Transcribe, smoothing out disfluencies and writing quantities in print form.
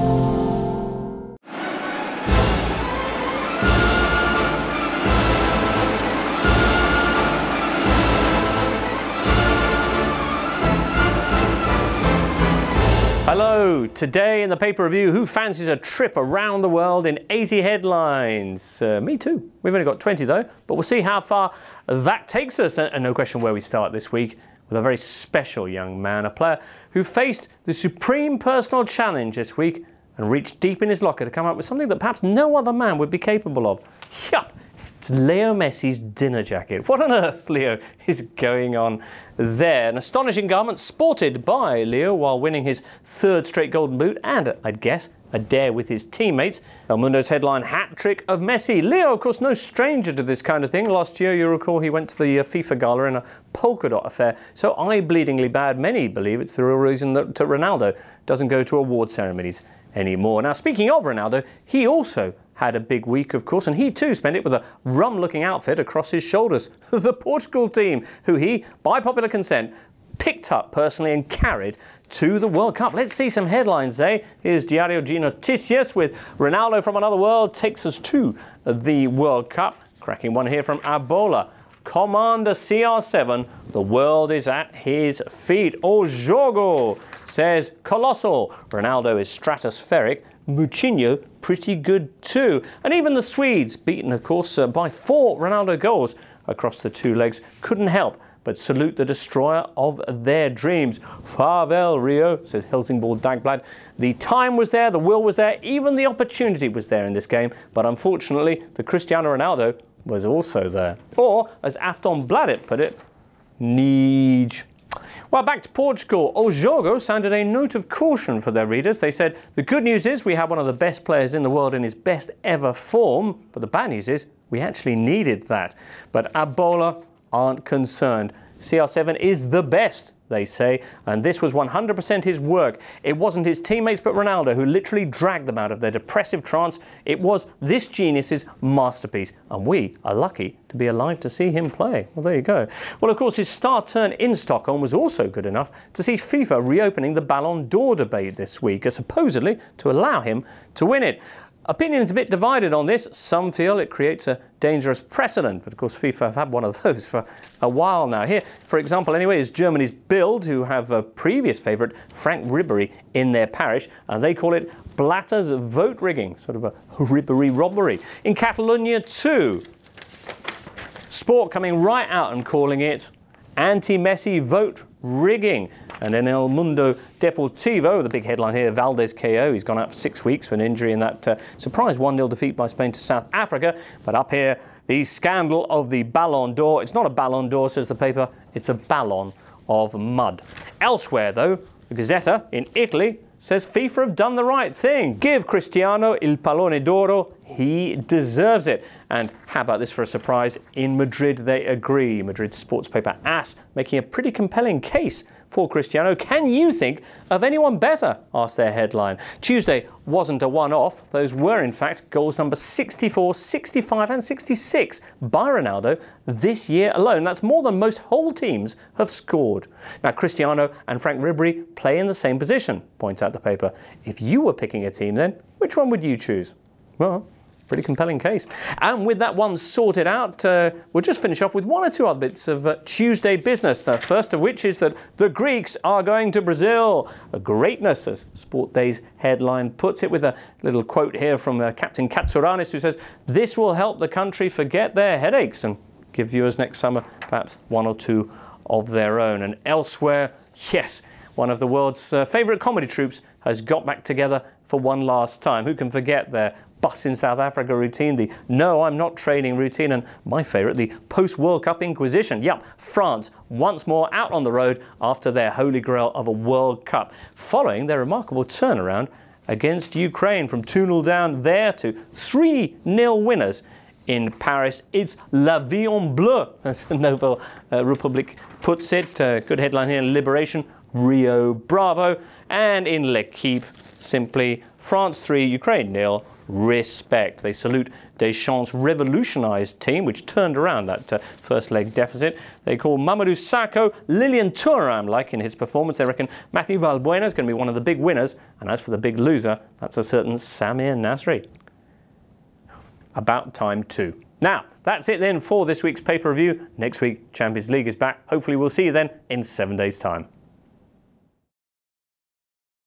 Hello, today in the paper review, who fancies a trip around the world in 80 headlines? Me too. We've only got 20 though, but we'll see how far that takes us. And no question where we start this week with a very special young man, a player who faced the supreme personal challenge this week and reached deep in his locker to come up with something that perhaps no other man would be capable of. Yup! It's Leo Messi's dinner jacket. What on earth, Leo, is going on there? An astonishing garment sported by Leo while winning his third straight golden boot and, I'd guess, a dare with his teammates. El Mundo's headline, hat trick of Messi. Leo, of course, no stranger to this kind of thing. Last year, you recall, he went to the FIFA gala in a polka dot affair. So eye-bleedingly bad, many believe it's the real reason that Ronaldo doesn't go to award ceremonies anymore. Now, speaking of Ronaldo, he also had a big week, of course, and he too spent it with a rum-looking outfit across his shoulders. The Portugal team, who he, by popular consent, picked up personally and carried to the World Cup. Let's see some headlines, eh? Here's Diario de Noticias with Ronaldo from another world takes us to the World Cup. Cracking one here from Ebola. Commander CR7, the world is at his feet. O jogo, says Colossal. Ronaldo is stratospheric. Moutinho pretty good too. And even the Swedes, beaten of course by 4 Ronaldo goals across the 2 legs, couldn't help but salute the destroyer of their dreams. Farvel Rio, says Helsingborg Dagblad. The time was there, the will was there, even the opportunity was there in this game, but unfortunately the Cristiano Ronaldo was also there. Or, as Aftonbladet put it, Neeeej. Well, back to Portugal. O jogo sounded a note of caution for their readers. They said, the good news is we have one of the best players in the world in his best ever form, but the bad news is we actually needed that. But Ebola aren't concerned. CR7 is the best, they say, and this was 100% his work. It wasn't his teammates but Ronaldo who literally dragged them out of their depressive trance. It was this genius's masterpiece, and we are lucky to be alive to see him play. Well, there you go. Well, of course, his star turn in Stockholm was also good enough to see FIFA reopening the Ballon d'Or debate this week, supposedly to allow him to win it. Opinions a bit divided on this. Some feel it creates a dangerous precedent, but of course FIFA have had one of those for a while now. Here, for example, anyway, is Germany's Bild, who have a previous favourite, Frank Ribery, in their parish, and they call it Blatter's vote rigging, sort of a Ribery robbery. In Catalonia too, Sport coming right out and calling it anti-Messi vote rigging. And in El Mundo Deportivo, the big headline here, Valdez KO. He's gone out for 6 weeks for an injury in that surprise 1-0 defeat by Spain to South Africa. But up here, the scandal of the Ballon d'Or. It's not a Ballon d'Or, says the paper. It's a ballon of mud. Elsewhere, though, the Gazzetta in Italy says FIFA have done the right thing. Give Cristiano il pallone d'oro. He deserves it. And how about this for a surprise? In Madrid, they agree. Madrid's sports paper AS making a pretty compelling case for Cristiano. Can you think of anyone better? Asked their headline. Tuesday wasn't a one-off. Those were, in fact, goals number 64, 65 and 66 by Ronaldo this year alone. That's more than most whole teams have scored. Now, Cristiano and Frank Ribery play in the same position, points out the paper. If you were picking a team then, which one would you choose? Well, pretty compelling case. And with that one sorted out, we'll just finish off with 1 or 2 other bits of Tuesday business. The first of which is that the Greeks are going to Brazil. A greatness, as Sport Day's headline puts it, with a little quote here from Captain Katsouranis, who says, this will help the country forget their headaches and give viewers next summer perhaps 1 or 2 of their own. And elsewhere, yes, one of the world's favourite comedy troupes has got back together for one last time. Who can forget their bus in South Africa routine, the no, I'm not training routine, and my favourite, the post-World Cup Inquisition. Yep, France once more out on the road after their holy grail of a World Cup, following their remarkable turnaround against Ukraine from 2-0 down there to 3-0 winners in Paris. It's La Vie en Bleu, as the Nouvelle Republique puts it. Good headline here in Liberation, Rio Bravo. And in L'Equipe, simply France 3, Ukraine 0, respect. They salute Deschamps' revolutionised team, which turned around that first leg deficit. They call Mamadou Sakho Lilian Thuram like in his performance. They reckon Mathieu Valbuena is going to be one of the big winners. And as for the big loser, that's a certain Samir Nasri. About time too. Now, that's it then for this week's pay-per-view. Next week, Champions League is back. Hopefully we'll see you then in 7 days' time.